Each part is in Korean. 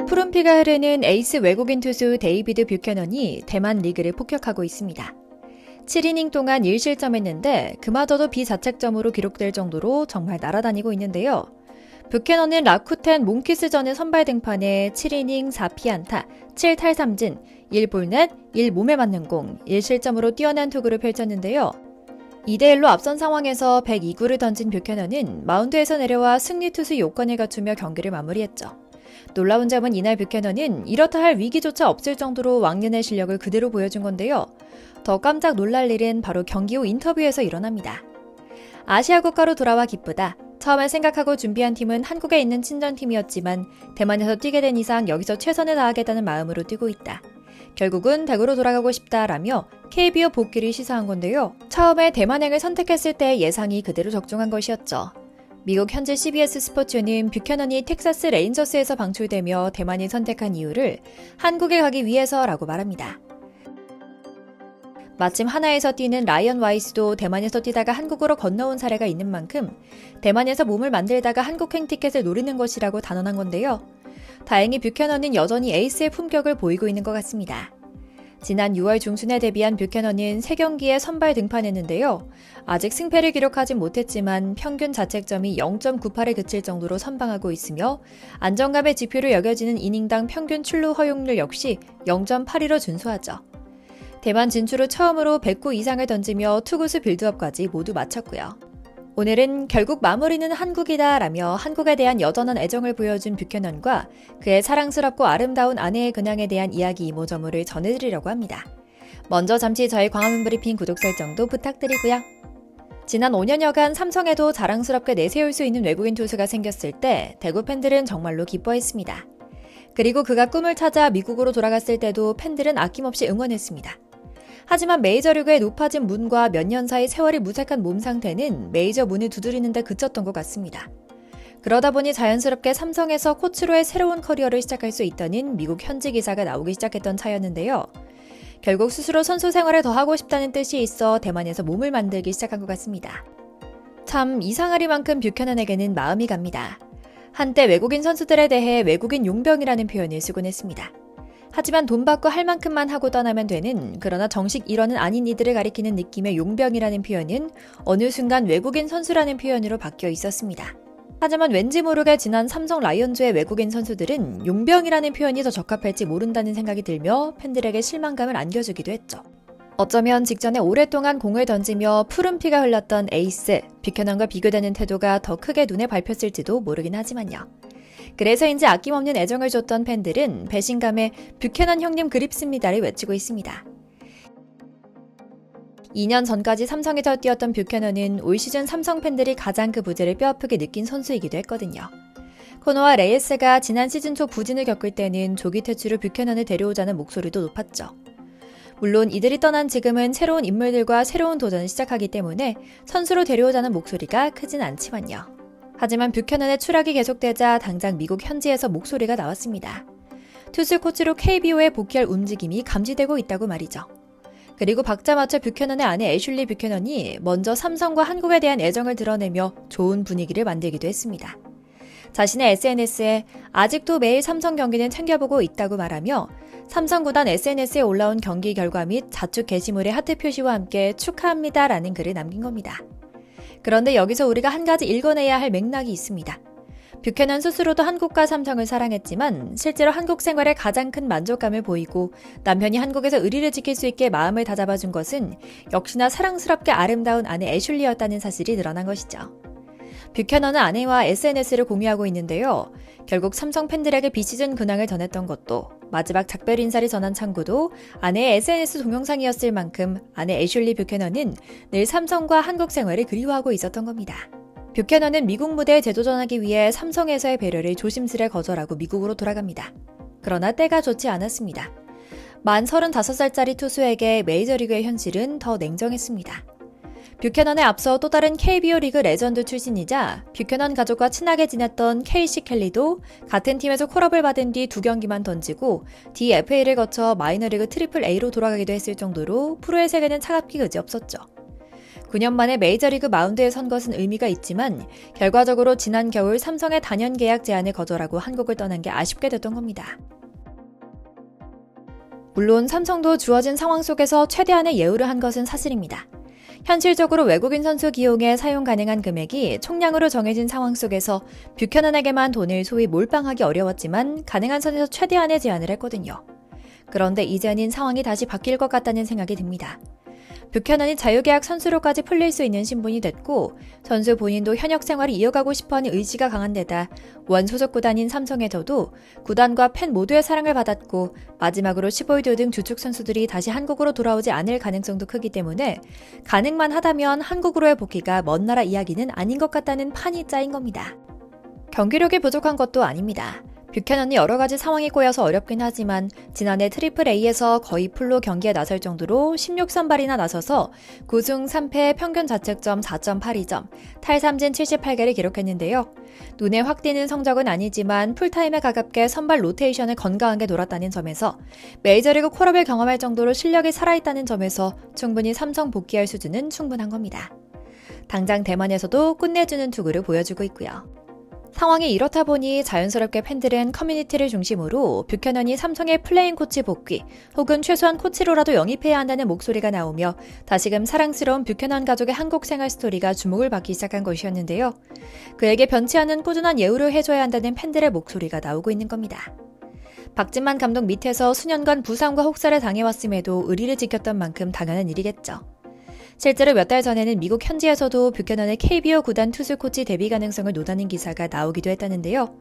푸른 피가 흐르는 에이스 외국인 투수 데이비드 뷰캐넌이 대만 리그를 폭격하고 있습니다. 7이닝 동안 1실점했는데 그마저도 비자책점으로 기록될 정도로 정말 날아다니고 있는데요. 뷰캐넌은 라쿠텐 몽키스전의 선발 등판에 7이닝 4피안타, 7탈삼진, 1볼넷, 1몸에 맞는 공, 1실점으로 뛰어난 투구를 펼쳤는데요. 2대1로 앞선 상황에서 102구를 던진 뷰캐넌은 마운드에서 내려와 승리 투수 요건을 갖추며 경기를 마무리했죠. 놀라운 점은 이날 뷰캐넌은 이렇다 할 위기조차 없을 정도로 왕년의 실력을 그대로 보여준 건데요. 더 깜짝 놀랄 일은 바로 경기 후 인터뷰에서 일어납니다. 아시아 국가로 돌아와 기쁘다. 처음에 생각하고 준비한 팀은 한국에 있는 친전팀이었지만 대만에서 뛰게 된 이상 여기서 최선을 다하겠다는 마음으로 뛰고 있다. 결국은 대구로 돌아가고 싶다라며 KBO 복귀를 시사한 건데요. 처음에 대만행을 선택했을 때 예상이 그대로 적중한 것이었죠. 미국 현지 CBS 스포츠는 뷰캐넌이 텍사스 레인저스에서 방출되며 대만이 선택한 이유를 한국에 가기 위해서라고 말합니다. 마침 하나에서 뛰는 라이언 와이스도 대만에서 뛰다가 한국으로 건너온 사례가 있는 만큼 대만에서 몸을 만들다가 한국행 티켓을 노리는 것이라고 단언한 건데요. 다행히 뷰캐넌은 여전히 에이스의 품격을 보이고 있는 것 같습니다. 지난 6월 중순에 데뷔한 뷰캐넌은 3경기에 선발 등판했는데요. 아직 승패를 기록하진 못했지만 평균 자책점이 0.98에 그칠 정도로 선방하고 있으며 안정감의 지표로 여겨지는 이닝당 평균 출루 허용률 역시 0.82로 준수하죠. 대만 진출 후 처음으로 100구 이상을 던지며 투구수 빌드업까지 모두 마쳤고요. 오늘은 결국 마무리는 한국이다 라며 한국에 대한 여전한 애정을 보여준 뷰캐넌과 그의 사랑스럽고 아름다운 아내의 근황에 대한 이야기 이모저모를 전해드리려고 합니다. 먼저 잠시 저희 광화문 브리핑 구독 설정도 부탁드리고요. 지난 5년여간 삼성에도 자랑스럽게 내세울 수 있는 외국인 투수가 생겼을 때 대구 팬들은 정말로 기뻐했습니다. 그리고 그가 꿈을 찾아 미국으로 돌아갔을 때도 팬들은 아낌없이 응원했습니다. 하지만 메이저리그의 높아진 문과 몇 년 사이 세월이 무색한 몸 상태는 메이저 문을 두드리는 데 그쳤던 것 같습니다. 그러다 보니 자연스럽게 삼성에서 코치로의 새로운 커리어를 시작할 수 있다는 미국 현지 기사가 나오기 시작했던 차였는데요. 결국 스스로 선수 생활을 더 하고 싶다는 뜻이 있어 대만에서 몸을 만들기 시작한 것 같습니다. 참 이상하리만큼 뷰캐넌에게는 마음이 갑니다. 한때 외국인 선수들에 대해 외국인 용병이라는 표현을 쓰곤 했습니다. 하지만 돈 받고 할 만큼만 하고 떠나면 되는, 그러나 정식 일원은 아닌 이들을 가리키는 느낌의 용병이라는 표현은 어느 순간 외국인 선수라는 표현으로 바뀌어 있었습니다. 하지만 왠지 모르게 지난 삼성 라이온즈의 외국인 선수들은 용병이라는 표현이 더 적합할지 모른다는 생각이 들며 팬들에게 실망감을 안겨주기도 했죠. 어쩌면 직전에 오랫동안 공을 던지며 푸른 피가 흘렀던 에이스, 뷰캐넌과 비교되는 태도가 더 크게 눈에 밟혔을지도 모르긴 하지만요. 그래서인지 아낌없는 애정을 줬던 팬들은 배신감에 뷰캐넌 형님 그립습니다를 외치고 있습니다. 2년 전까지 삼성에서 뛰었던 뷰캐넌은 올 시즌 삼성 팬들이 가장 그 부재를 뼈아프게 느낀 선수이기도 했거든요. 코너와 레이스가 지난 시즌 초 부진을 겪을 때는 조기 퇴출 후 뷰캐넌을 데려오자는 목소리도 높았죠. 물론 이들이 떠난 지금은 새로운 인물들과 새로운 도전을 시작하기 때문에 선수로 데려오자는 목소리가 크진 않지만요. 하지만 뷰캐넌의 추락이 계속되자 당장 미국 현지에서 목소리가 나왔습니다. 투수 코치로 KBO에 복귀할 움직임이 감지되고 있다고 말이죠. 그리고 박자 맞춰 뷰캐넌의 아내 애슐리 뷰캐넌이 먼저 삼성과 한국에 대한 애정을 드러내며 좋은 분위기를 만들기도 했습니다. 자신의 SNS에 아직도 매일 삼성 경기는 챙겨보고 있다고 말하며 삼성 구단 SNS에 올라온 경기 결과 및 자축 게시물의 하트 표시와 함께 축하합니다라는 글을 남긴 겁니다. 그런데 여기서 우리가 한 가지 읽어내야 할 맥락이 있습니다. 뷰캐넌 스스로도 한국과 삼성을 사랑했지만 실제로 한국 생활에 가장 큰 만족감을 보이고 남편이 한국에서 의리를 지킬 수 있게 마음을 다잡아준 것은 역시나 사랑스럽게 아름다운 아내 애슐리였다는 사실이 드러난 것이죠. 뷰캐넌은 아내와 SNS를 공유하고 있는데요. 결국 삼성 팬들에게 비시즌 근황을 전했던 것도, 마지막 작별 인사를 전한 창구도 아내의 SNS 동영상이었을 만큼 아내 애슐리 뷰캐넌은 늘 삼성과 한국 생활을 그리워하고 있었던 겁니다. 뷰캐넌은 미국 무대에 재도전하기 위해 삼성에서의 배려를 조심스레 거절하고 미국으로 돌아갑니다. 그러나 때가 좋지 않았습니다. 만 35살짜리 투수에게 메이저리그의 현실은 더 냉정했습니다. 뷰캐넌에 앞서 또 다른 KBO 리그 레전드 출신이자 뷰캐넌 가족과 친하게 지냈던 케이시 켈리도 같은 팀에서 콜업을 받은 뒤 2경기만 던지고 DFA를 거쳐 마이너리그 트리플 A로 돌아가기도 했을 정도로 프로의 세계는 차갑기 그지없었죠. 9년 만에 메이저리그 마운드에 선 것은 의미가 있지만 결과적으로 지난 겨울 삼성의 단연 계약 제안을 거절하고 한국을 떠난 게 아쉽게 됐던 겁니다. 물론 삼성도 주어진 상황 속에서 최대한의 예우를 한 것은 사실입니다. 현실적으로 외국인 선수 기용에 사용 가능한 금액이 총량으로 정해진 상황 속에서 뷰캐넌에게만 돈을 소위 몰빵하기 어려웠지만 가능한 선에서 최대한의 제안을 했거든요. 그런데 이제는 상황이 다시 바뀔 것 같다는 생각이 듭니다. 뷰캐넌이 자유계약 선수로까지 풀릴 수 있는 신분이 됐고 선수 본인도 현역 생활을 이어가고 싶어하는 의지가 강한 데다 원소속 구단인 삼성에서도 구단과 팬 모두의 사랑을 받았고 마지막으로 15일 등 주축 선수들이 다시 한국으로 돌아오지 않을 가능성도 크기 때문에 가능만 하다면 한국으로의 복귀가 먼 나라 이야기는 아닌 것 같다는 판이 짜인 겁니다. 경기력이 부족한 것도 아닙니다. 뷰캐넌이 여러 가지 상황이 꼬여서 어렵긴 하지만 지난해 AAA에서 거의 풀로 경기에 나설 정도로 16선발이나 나서서 9승 3패 평균 자책점 4.82점, 탈삼진 78개를 기록했는데요. 눈에 확 띄는 성적은 아니지만 풀타임에 가깝게 선발 로테이션을 건강하게 놀았다는 점에서 메이저리그 콜업을 경험할 정도로 실력이 살아있다는 점에서 충분히 삼성 복귀할 수준은 충분한 겁니다. 당장 대만에서도 끝내주는 투구를 보여주고 있고요. 상황이 이렇다 보니 자연스럽게 팬들은 커뮤니티를 중심으로 뷰캐넌이 삼성의 플레잉 코치 복귀 혹은 최소한 코치로라도 영입해야 한다는 목소리가 나오며 다시금 사랑스러운 뷰캐넌 가족의 한국 생활 스토리가 주목을 받기 시작한 것이었는데요. 그에게 변치 않은 꾸준한 예우를 해줘야 한다는 팬들의 목소리가 나오고 있는 겁니다. 박진만 감독 밑에서 수년간 부상과 혹사를 당해왔음에도 의리를 지켰던 만큼 당연한 일이겠죠. 실제로 몇 달 전에는 미국 현지에서도 뷰캐넌의 KBO 구단 투수 코치 데뷔 가능성을 노다는 기사가 나오기도 했다는데요.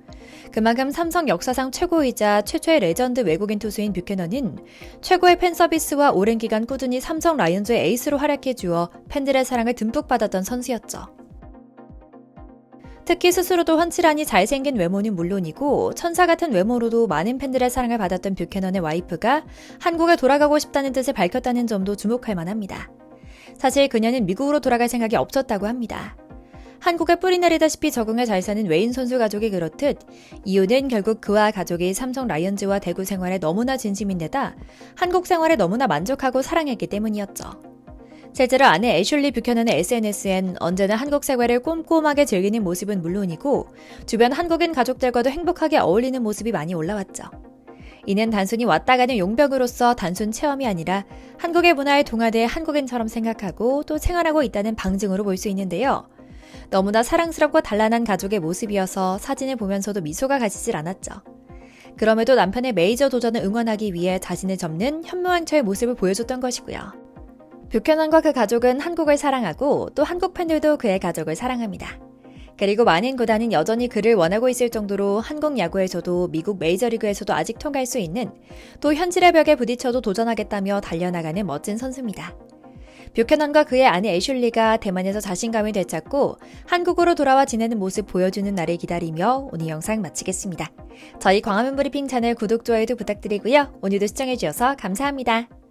그만큼 삼성 역사상 최고이자 최초의 레전드 외국인 투수인 뷰캐넌은 최고의 팬 서비스와 오랜 기간 꾸준히 삼성 라이온즈의 에이스로 활약해 주어 팬들의 사랑을 듬뿍 받았던 선수였죠. 특히 스스로도 훤칠하니 잘생긴 외모는 물론이고 천사 같은 외모로도 많은 팬들의 사랑을 받았던 뷰캐넌의 와이프가 한국에 돌아가고 싶다는 뜻을 밝혔다는 점도 주목할 만합니다. 사실 그녀는 미국으로 돌아갈 생각이 없었다고 합니다. 한국에 뿌리 내리다시피 적응에 잘 사는 웨인 선수 가족이 그렇듯 이유는 결국 그와 가족이 삼성 라이온즈와 대구 생활에 너무나 진심인데다 한국 생활에 너무나 만족하고 사랑했기 때문이었죠. 실제로 아내 애슐리 뷰캐넌의 SNS엔 언제나 한국 생활을 꼼꼼하게 즐기는 모습은 물론이고 주변 한국인 가족들과도 행복하게 어울리는 모습이 많이 올라왔죠. 이는 단순히 왔다 가는 용병으로서 단순 체험이 아니라 한국의 문화에 동화돼 한국인처럼 생각하고 또 생활하고 있다는 방증으로 볼 수 있는데요. 너무나 사랑스럽고 단란한 가족의 모습이어서 사진을 보면서도 미소가 가시질 않았죠. 그럼에도 남편의 메이저 도전을 응원하기 위해 자신을 접는 현모양처의 모습을 보여줬던 것이고요. 뷰캐넌과 그 가족은 한국을 사랑하고 또 한국 팬들도 그의 가족을 사랑합니다. 그리고 많은 구단은 여전히 그를 원하고 있을 정도로 한국 야구에서도 미국 메이저리그에서도 아직 통할 수 있는 또 현실의 벽에 부딪혀도 도전하겠다며 달려나가는 멋진 선수입니다. 뷰캐넌과 그의 아내 애슐리가 대만에서 자신감을 되찾고 한국으로 돌아와 지내는 모습 보여주는 날을 기다리며 오늘 영상 마치겠습니다. 저희 광화문 브리핑 채널 구독, 좋아요도 부탁드리고요. 오늘도 시청해주셔서 감사합니다.